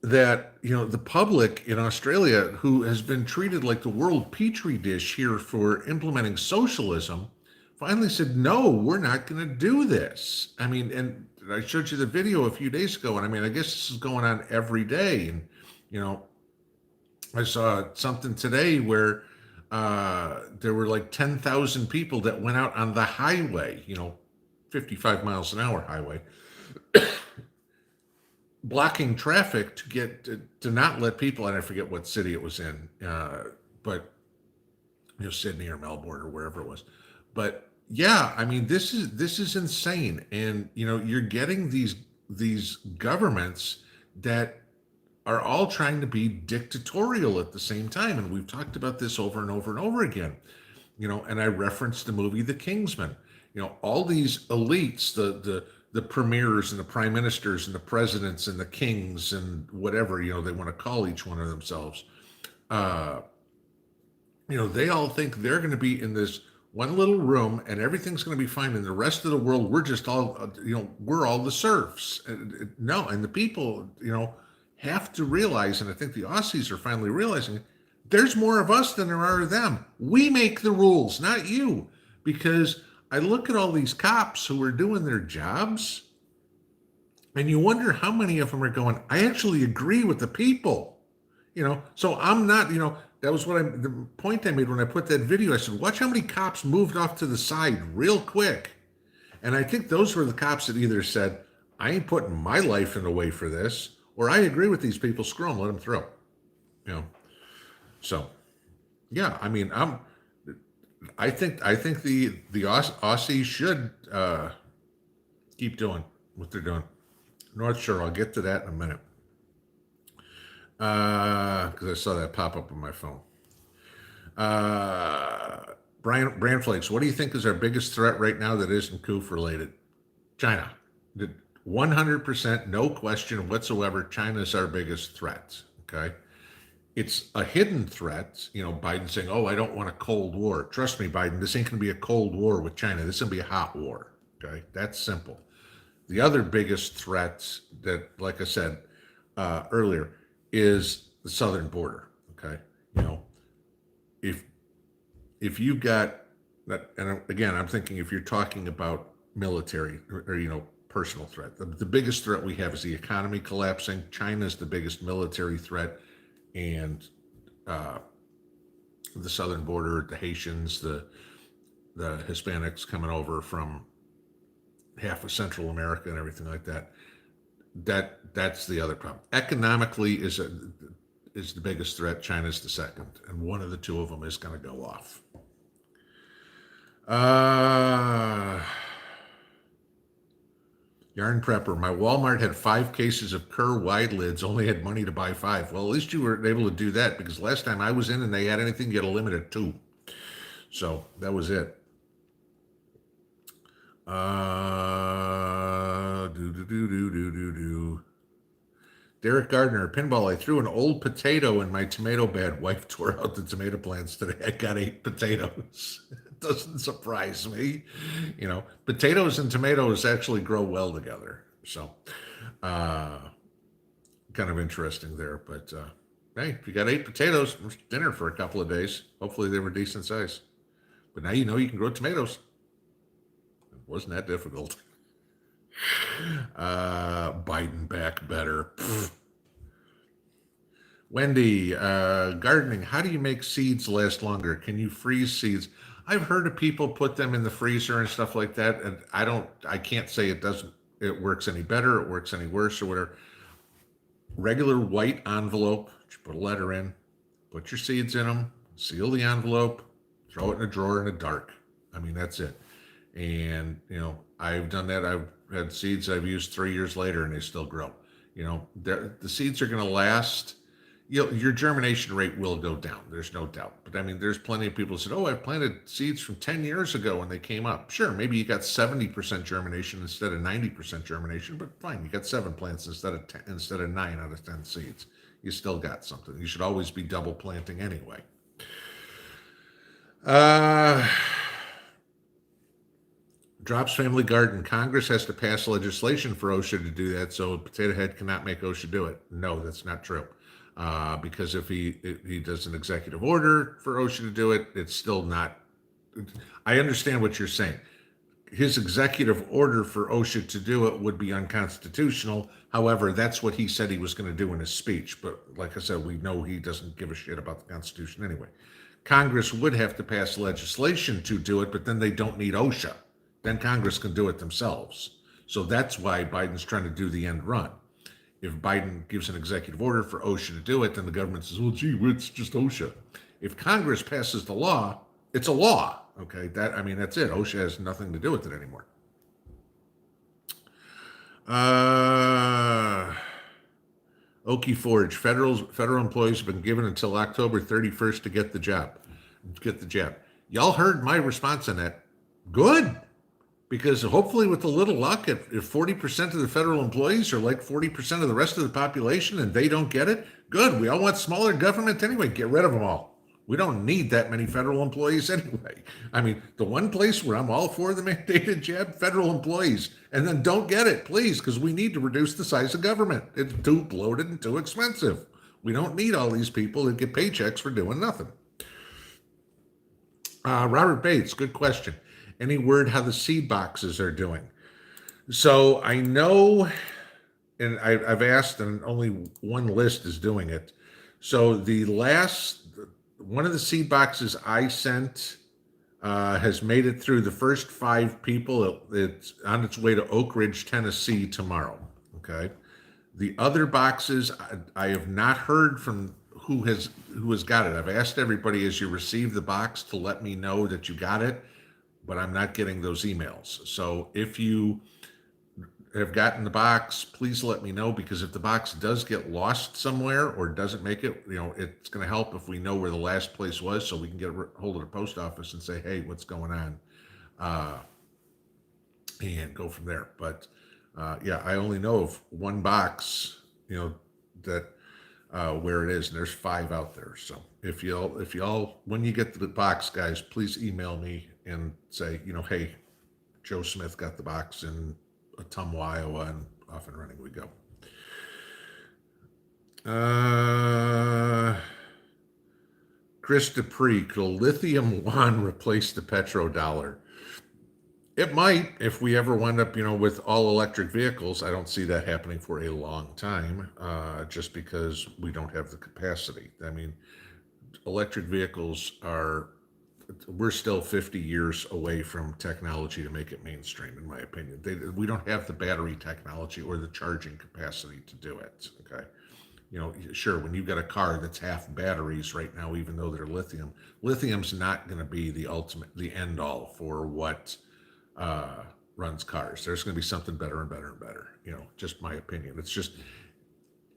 that, the public in Australia, who has been treated like the world petri dish here for implementing socialism, finally said, no, we're not going to do this. I mean, and I showed you the video a few days ago, and I mean, I guess this is going on every day. And, I saw something today where there were like 10,000 people that went out on the highway, 55 miles an hour highway, blocking traffic to not let people, and I forget what city it was in, but Sydney or Melbourne or wherever it was. But yeah, I mean, this is insane. And you're getting these governments that are all trying to be dictatorial at the same time. And we've talked about this over and over and over again. And I referenced the movie The Kingsman. All these elites, the premiers and the prime ministers and the presidents and the kings and whatever, they want to call each one of themselves. They all think they're going to be in this one little room, and everything's going to be fine. And the rest of the world, we're just all, we're all the serfs. No, and the people, have to realize, and I think the Aussies are finally realizing, there's more of us than there are of them. We make the rules, not you. Because I look at all these cops who are doing their jobs, and you wonder how many of them are going, I actually agree with the people. So I'm not, that was the point I made when I put that video. I said, watch how many cops moved off to the side real quick. And I think those were the cops that either said, I ain't putting my life in the way for this, or I agree with these people, screw them, let them through. So, yeah, I mean, I think the Aussies should keep doing what they're doing. North Shore, I'll get to that in a minute. Because I saw that pop up on my phone. Brand Flakes, what do you think is our biggest threat right now that isn't COOF related? China. 100%, no question whatsoever, China is our biggest threat. Okay. It's a hidden threat. Biden saying, oh, I don't want a Cold War. Trust me, Biden, this ain't going to be a Cold War with China. This is going to be a hot war. Okay. That's simple. The other biggest threat that, like I said earlier, is the southern border. Okay. If you've got that, and again, I'm thinking if you're talking about military or personal threat, the biggest threat we have is the economy collapsing. China is the biggest military threat, and the southern border, the Haitians, the Hispanics coming over from half of Central America and everything like that. That's the other problem. Economically is the biggest threat. China's the second, and one of the two of them is going to go off. Yarn Prepper, my Walmart had 5 cases of Kerr wide lids, only had money to buy 5. Well, at least you were able to do that, because last time I was in and they had anything, you had a limit of 2. So that was it. Derek Gardner, Pinball, I threw an old potato in my tomato bed. Wife tore out the tomato plants today. I got 8 potatoes. It doesn't surprise me. Potatoes and tomatoes actually grow well together. So, kind of interesting there. But, hey, if you got 8 potatoes, dinner for a couple of days. Hopefully they were decent size. But now you know you can grow tomatoes. It wasn't that difficult. Biden back better. Pfft. Wendy, gardening, how do you make seeds last longer? Can you freeze seeds? I've heard of people put them in the freezer and stuff like that, and I can't say it works any better, it works any worse or whatever. Regular white envelope, you put a letter in, put your seeds in them, seal the envelope, throw it in a drawer in the dark. I mean, that's it. And, I've done that. I've had seeds I've used 3 years later and they still grow. The seeds are going to last. Your germination rate will go down. There's no doubt. But I mean, there's plenty of people who said, oh, I've planted seeds from 10 years ago when they came up. Sure, maybe you got 70% germination instead of 90% germination, but fine. You got 7 plants instead of 9 out of 10 seeds. You still got something. You should always be double planting anyway. Drops Family Garden. Congress has to pass legislation for OSHA to do that, so Potato Head cannot make OSHA do it. No, that's not true. Because if he does an executive order for OSHA to do it, it's still not. I understand what you're saying. His executive order for OSHA to do it would be unconstitutional. However, that's what he said he was going to do in his speech. But like I said, we know he doesn't give a shit about the Constitution anyway. Congress would have to pass legislation to do it, but then they don't need OSHA. Then Congress can do it themselves. So that's why Biden's trying to do the end run. If Biden gives an executive order for OSHA to do it, then the government says, well, gee, it's just OSHA. If Congress passes the law, it's a law. Okay, that's it. OSHA has nothing to do with it anymore. Okie Forge, federal employees have been given until October 31st to get the job. Y'all heard my response on that. Good. Because hopefully with a little luck, if 40% of the federal employees are like 40% of the rest of the population and they don't get it, good. We all want smaller government anyway. Get rid of them all. We don't need that many federal employees anyway. I mean, the one place where I'm all for the mandated jab, federal employees, and then don't get it, please, because we need to reduce the size of government. It's too bloated and too expensive. We don't need all these people that get paychecks for doing nothing. Robert Bates, good question. Any word how the seed boxes are doing? So I know, and I've asked, and only one list is doing it. So the last, one of the seed boxes I sent has made it through the first 5 people. It's on its way to Oak Ridge, Tennessee tomorrow. Okay. The other boxes, I have not heard from who has got it. I've asked everybody as you receive the box to let me know that you got it, but I'm not getting those emails. So if you have gotten the box, please let me know, because if the box does get lost somewhere or doesn't make it, it's going to help if we know where the last place was, so we can get a hold of the post office and say, hey, what's going on? And go from there. But yeah, I only know of one box, that where it is, and there's 5 out there. So if y'all, when you get the box, guys, please email me and say, hey, Joe Smith got the box in Ottumwa, Iowa, and off and running we go. Chris Dupree, could a lithium yuan replace the petrodollar? It might, if we ever wind up, with all electric vehicles. I don't see that happening for a long time, just because we don't have the capacity. I mean, electric vehicles we're still 50 years away from technology to make it mainstream, in my opinion. We don't have the battery technology or the charging capacity to do it, okay? Sure, when you've got a car that's half batteries right now, even though they're lithium's not going to be the end all for what runs cars. There's going to be something better and better and better, just my opinion.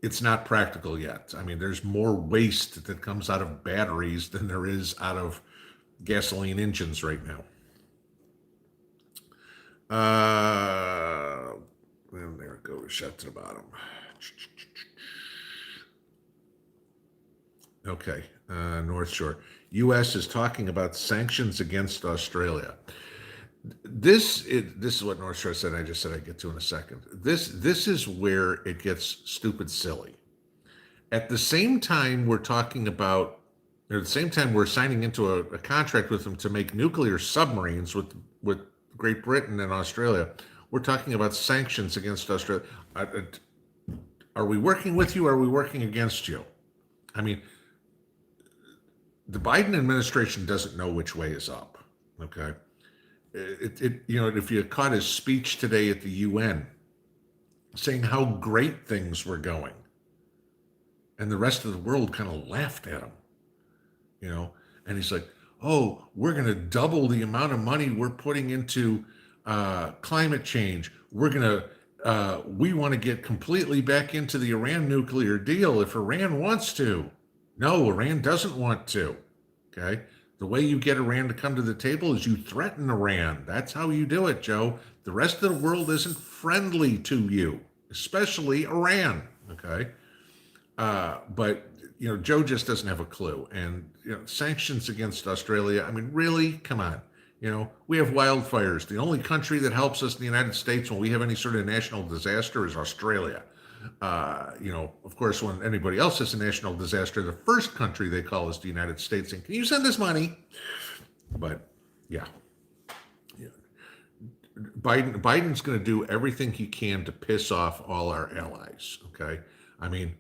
It's not practical yet. I mean, there's more waste that comes out of batteries than there is out of gasoline engines right now. And there it goes, shut to the bottom. Okay, North Shore. U.S. is talking about sanctions against Australia. This is what North Shore said. I just said I'd get to in a second. This is where it gets stupid silly. At the same time, we're talking about, or at the same time, we're signing into a contract with them to make nuclear submarines with Great Britain and Australia. We're talking about sanctions against Australia. Are we working with you? Or are we working against you? I mean, the Biden administration doesn't know which way is up. Okay. If you caught his speech today at the UN saying how great things were going, and the rest of the world kind of laughed at him, and he's like, oh, we're going to double the amount of money we're putting into climate change. We want to get completely back into the Iran nuclear deal if Iran wants to. No, Iran doesn't want to. Okay. The way you get Iran to come to the table is you threaten Iran. That's how you do it, Joe. The rest of the world isn't friendly to you, especially Iran. Okay. But, Joe just doesn't have a clue. And, sanctions against Australia. I mean, really? Come on. We have wildfires. The only country that helps us in the United States when we have any sort of national disaster is Australia. Of course, when anybody else has a national disaster, the first country they call is the United States saying, can you send us money? But yeah. Biden's going to do everything he can to piss off all our allies. Okay. I mean,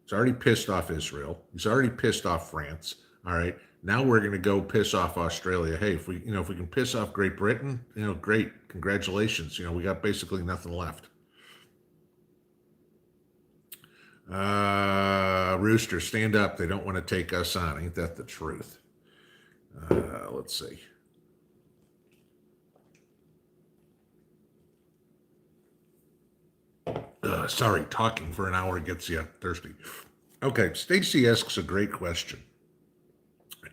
he's already pissed off Israel. He's already pissed off France. All right. Now we're going to go piss off Australia. Hey, if we can piss off Great Britain, great. Congratulations. We got basically nothing left. Rooster, stand up. They don't want to take us on. Ain't that the truth? Let's see. Sorry, talking for an hour gets you thirsty. Okay, Stacy asks a great question.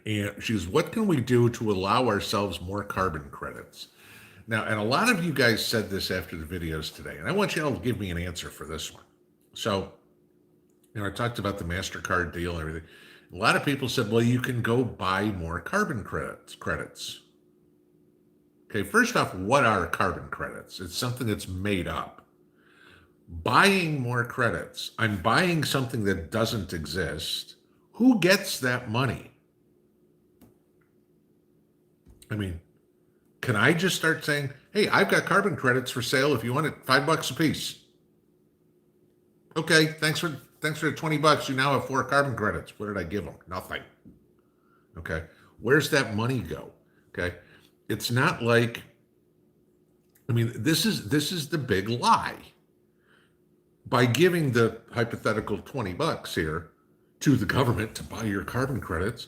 And she goes, what can we do to allow ourselves more carbon credits? Now, and a lot of you guys said this after the videos today, and I want you all to give me an answer for this one. So, I talked about the MasterCard deal and everything. A lot of people said, well, you can go buy more carbon credits. Okay, first off, what are carbon credits? It's something that's made up. Buying more credits. I'm buying something that doesn't exist. Who gets that money? I mean, can I just start saying, hey, I've got carbon credits for sale if you want it, $5 a piece? Okay, thanks for the $20. You now have 4 carbon credits. What did I give them? Nothing. Okay. Where's that money go? Okay. It's not like, I mean, this is the big lie. By giving the hypothetical $20 here to the government to buy your carbon credits,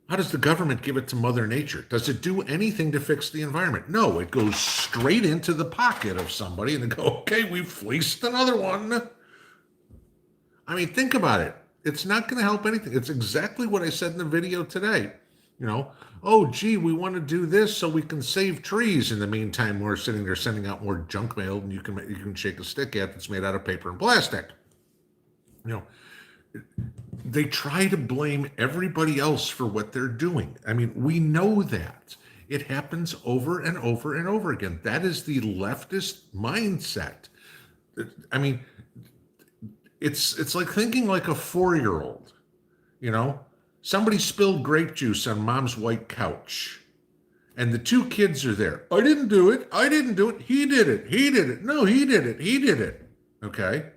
how does the government give it to Mother Nature? Does it do anything to fix the environment? No, it goes straight into the pocket of somebody and they go, okay, we've fleeced another one. I mean, think about it. It's not going to help anything. It's exactly what I said in the video today. You know, oh, gee, we want to do this so we can save trees. In the meantime, we're sitting there sending out more junk mail and you can shake a stick at that's made out of paper and plastic. You know, they try to blame everybody else for what they're doing. I mean, we know that. It happens over and over and over again. That is the leftist mindset. I mean, it's like thinking like a 4-year-old, you know? Somebody spilled grape juice on mom's white couch. And the 2 kids are there. I didn't do it. I didn't do it. He did it. He did it. No, he did it. He did it. Okay?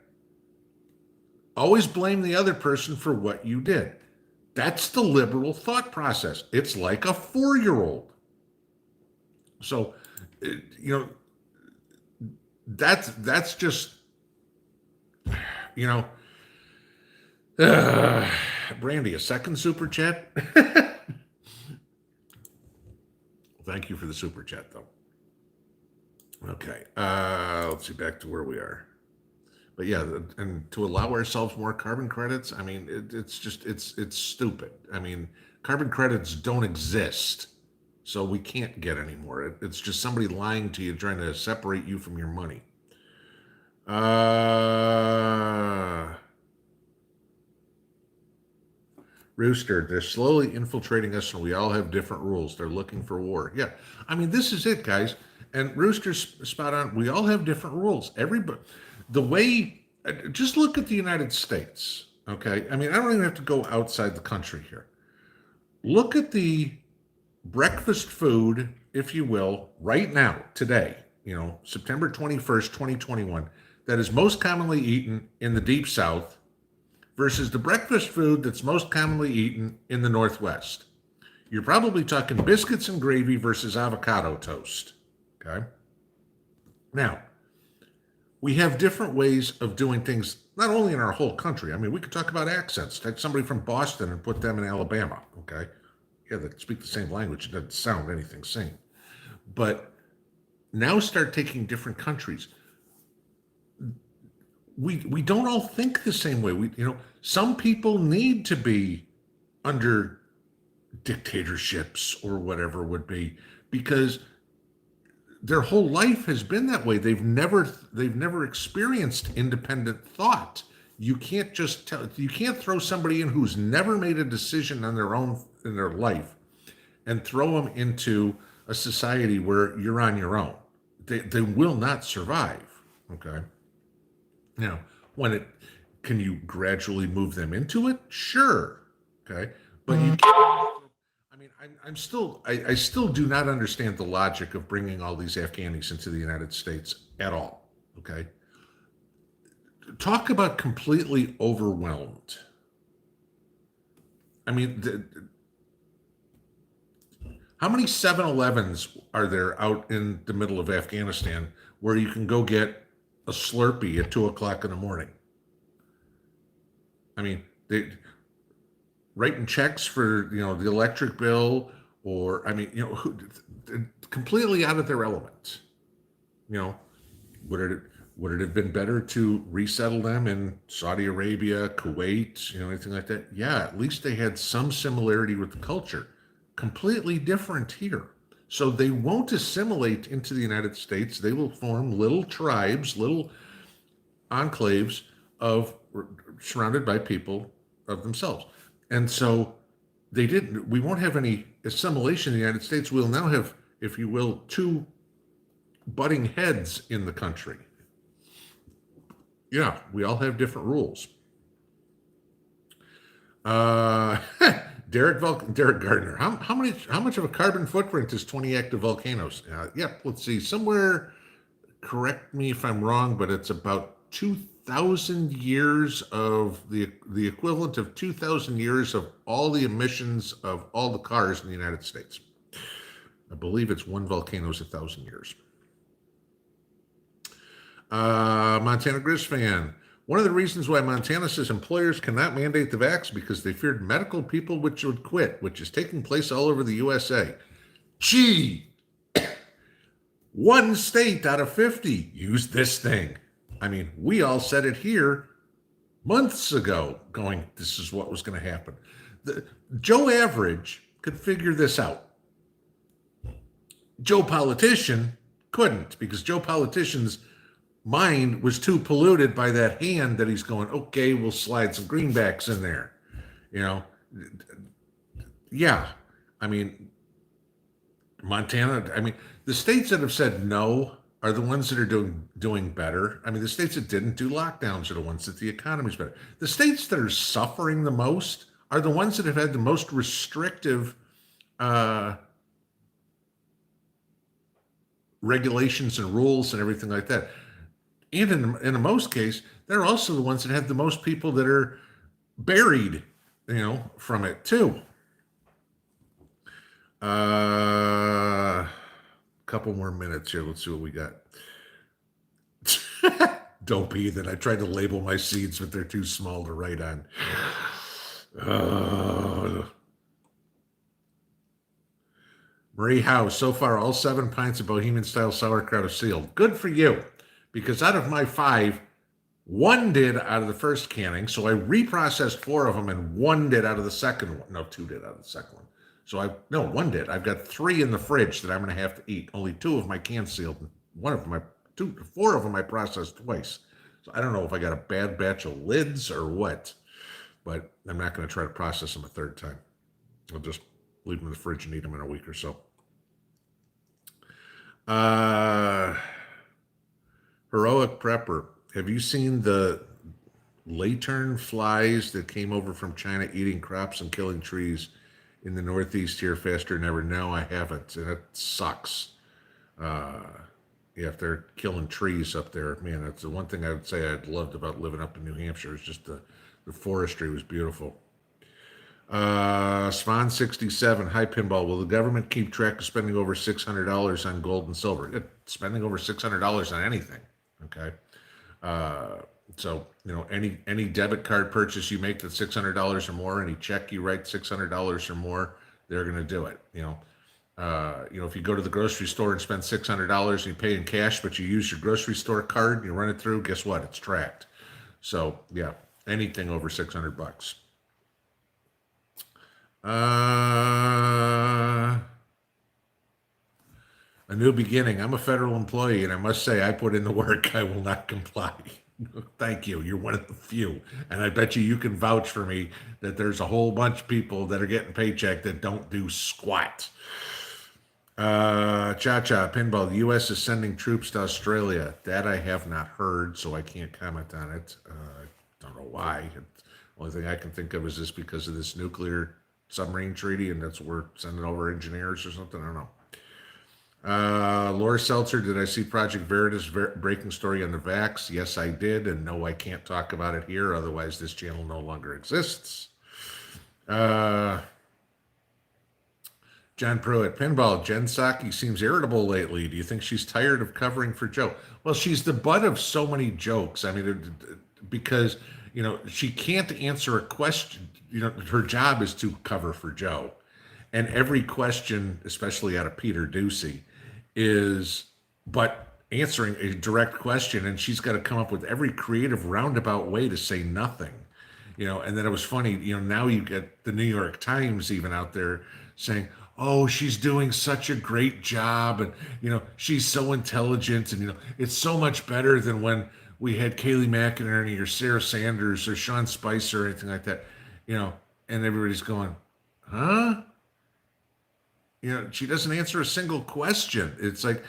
Always blame the other person for what you did. That's the liberal thought process. It's like a 4-year-old. So, you know, that's just, you know, Brandy, a second super chat? Thank you for the super chat, though. Okay, let's see, back to where we are. But yeah, and to allow ourselves more carbon credits, I mean, it's stupid. I mean, carbon credits don't exist, so we can't get any more. It's just somebody lying to you, trying to separate you from your money. Rooster, they're slowly infiltrating us and we all have different rules. They're looking for war. Yeah, I mean, this is it, guys. And Rooster's spot on. We all have different rules. Everybody, the way, just look at the United States, okay? I mean, I don't even have to go outside the country here. Look at the breakfast food, if you will, right now, today, you know, September 21st, 2021, that is most commonly eaten in the Deep South versus the breakfast food that's most commonly eaten in the Northwest. You're probably talking biscuits and gravy versus avocado toast, okay? Now, we have different ways of doing things, not only in our whole country. I mean, we could talk about accents. Take somebody from Boston and put them in Alabama, okay? Yeah, they speak the same language. It doesn't sound anything same. But now start taking different countries. We don't all think the same way. Some people need to be under dictatorships or whatever it would be because their whole life has been that way. They've never experienced independent thought. You can't throw somebody in who's never made a decision on their own in their life and throw them into a society where you're on your own. They will not survive. Okay. Now, can you gradually move them into it? Sure. Okay. But you can't. I mean, I still do not understand the logic of bringing all these Afghanis into the United States at all. Okay. Talk about completely overwhelmed. I mean, how many 7-Elevens are there out in the middle of Afghanistan where you can go get a Slurpee at 2:00 in the morning? I mean, they writing checks for, the electric bill, or, I mean, completely out of their element. Would it have been better to resettle them in Saudi Arabia, Kuwait, anything like that? Yeah, at least they had some similarity with the culture. Completely different here. So they won't assimilate into the United States. They will form little tribes, little enclaves surrounded by people of themselves. And so we won't have any assimilation in the United States. We'll now have, if you will, two butting heads in the country. Yeah, we all have different rules. Uh, Derek Gardner. How much of a carbon footprint is 20 active volcanoes? Let's see. Somewhere, correct me if I'm wrong, but it's about 2,000 years of the equivalent of 2,000 years of all the emissions of all the cars in the United States. I believe it's one volcano is 1,000 years. Montana Grizz fan. One of the reasons why Montana says employers cannot mandate the vax because they feared medical people which would quit, which is taking place all over the USA. Gee, one state out of 50 used this thing. I mean, we all said it here months ago, going, this is what was going to happen. Joe Average could figure this out. Joe Politician couldn't, because Joe Politician's mind was too polluted by that hand that he's going, okay, we'll slide some greenbacks in there. Yeah. I mean, Montana, the states that have said no are the ones that are doing better. I mean, the states that didn't do lockdowns are the ones that the economy's better. The states that are suffering the most are the ones that have had the most restrictive regulations and rules and everything like that. And in most case, they're also the ones that have the most people that are buried, from it too. Couple more minutes here. Let's see what we got. Don't be that. I tried to label my seeds, but they're too small to write on. Marie House. So far, all 7 pints of Bohemian-style sauerkraut are sealed. Good for you. Because out of my 5, 1 did out of the first canning. So I reprocessed 4 of them, and 1 did out of the second one. No, 2 did out of the second one. So 1 did. I've got 3 in the fridge that I'm going to have to eat. Only 2 of my cans sealed. 4 of them I processed twice. So I don't know if I got a bad batch of lids or what, but I'm not going to try to process them a third time. I'll just leave them in the fridge and eat them in a week or so. Heroic Prepper. Have you seen the latern flies that came over from China eating crops and killing trees in the Northeast here faster than ever? No, I haven't. And it sucks. If they're killing trees up there, man, that's the one thing I would say I'd loved about living up in New Hampshire. It's just the forestry was beautiful. Swan 67. Hi, Pinball. Will the government keep track of spending over $600 on gold and silver? Spending over $600 on anything. Okay. So, any debit card purchase you make that's $600 or more, any check you write $600 or more, they're going to do it. If you go to the grocery store and spend $600 and you pay in cash, but you use your grocery store card and you run it through, guess what? It's tracked. So yeah, anything over $600. A new beginning. I'm a federal employee, and I must say I put in the work. I will not comply. Thank you. You're one of the few. And I bet you can vouch for me that there's a whole bunch of people that are getting paycheck that don't do squat. Cha-Cha, Pinball, the U.S. is sending troops to Australia. That I have not heard, so I can't comment on it. I don't know why. The only thing I can think of is just because of this nuclear submarine treaty, and that's we're sending over engineers or something. I don't know. Laura Seltzer, did I see Project Veritas breaking story on the vax? Yes, I did, and no, I can't talk about it here, otherwise this channel no longer exists. John Pruitt, Pinball, Jen Psaki seems irritable lately. Do you think she's tired of covering for Joe? Well, she's the butt of so many jokes. I mean, because, she can't answer a question. Her job is to cover for Joe. And every question, especially out of Peter Ducey, is but answering a direct question, and she's got to come up with every creative roundabout way to say nothing. And then it was funny, now you get the New York Times even out there saying, oh, she's doing such a great job, and she's so intelligent, and it's so much better than when we had Kayleigh McInerney or Sarah Sanders or Sean Spicer or anything like that. And everybody's going, huh? You know, she doesn't answer a single question. It's like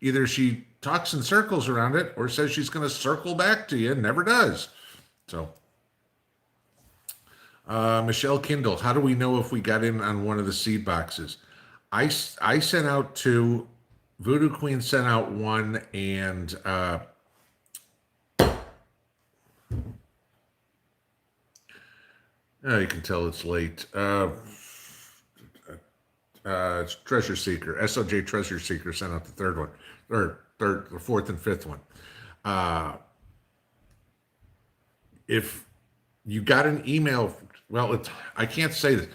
either she talks in circles around it or says she's going to circle back to you and never does. So, Michelle Kindle, how do we know if we got in on one of the seed boxes? I sent out two. Voodoo Queen sent out one, and oh, you can tell it's late. It's Treasure Seeker. SOJ Treasure Seeker sent out the third one, or the fourth and fifth one. If you got an email, well, I can't say this.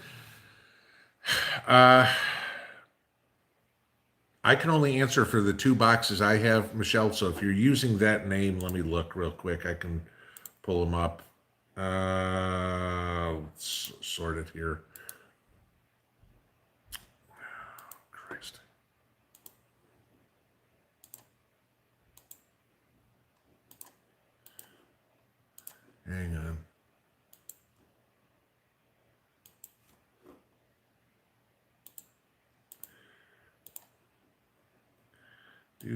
I can only answer for the two boxes I have, Michelle. So if you're using that name, let me look real quick. I can pull them up. Let's sort it here. Christ. Hang on. Do.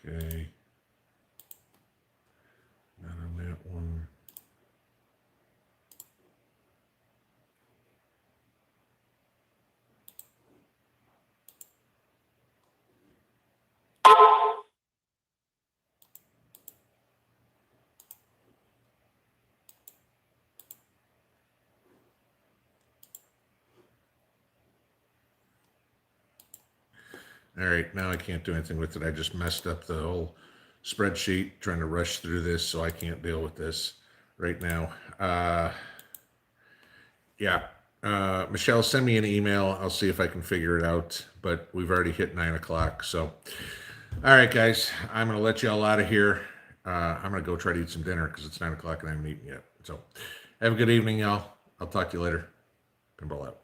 Okay. Not on that one. All right, now I can't do anything with it. I just messed up the whole spreadsheet trying to rush through this, so I can't deal with this right now. Yeah. Michelle, send me an email. I'll see if I can figure it out, but we've already hit 9 o'clock. So, all right, guys, I'm going to let you all out of here. I'm going to go try to eat some dinner because it's 9 o'clock and I haven't eaten yet. So, have a good evening, y'all. I'll talk to you later. Pinball out.